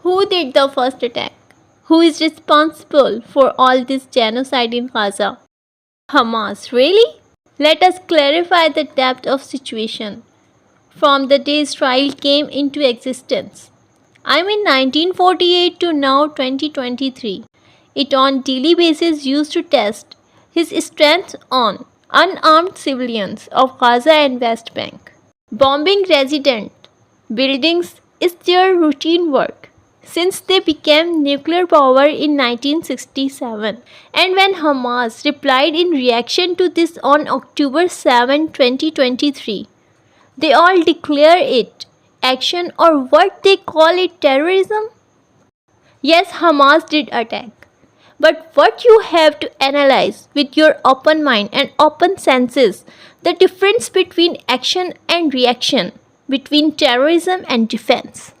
Who did the first attack? Who is responsible for all this genocide in Gaza? Hamas, really? Let us clarify the depth of situation. From the day Israel came into existence, I mean 1948 to now 2023, it on daily basis used to test his strength on unarmed civilians of Gaza and West Bank. Bombing resident buildings is their routine work since they became nuclear power in 1967. And when Hamas replied in reaction to this on October 7, 2023, they all declare it action or what they call it terrorism. Yes, Hamas did attack. But what you have to analyze with your open mind and open senses the difference between action and reaction, between terrorism and defense.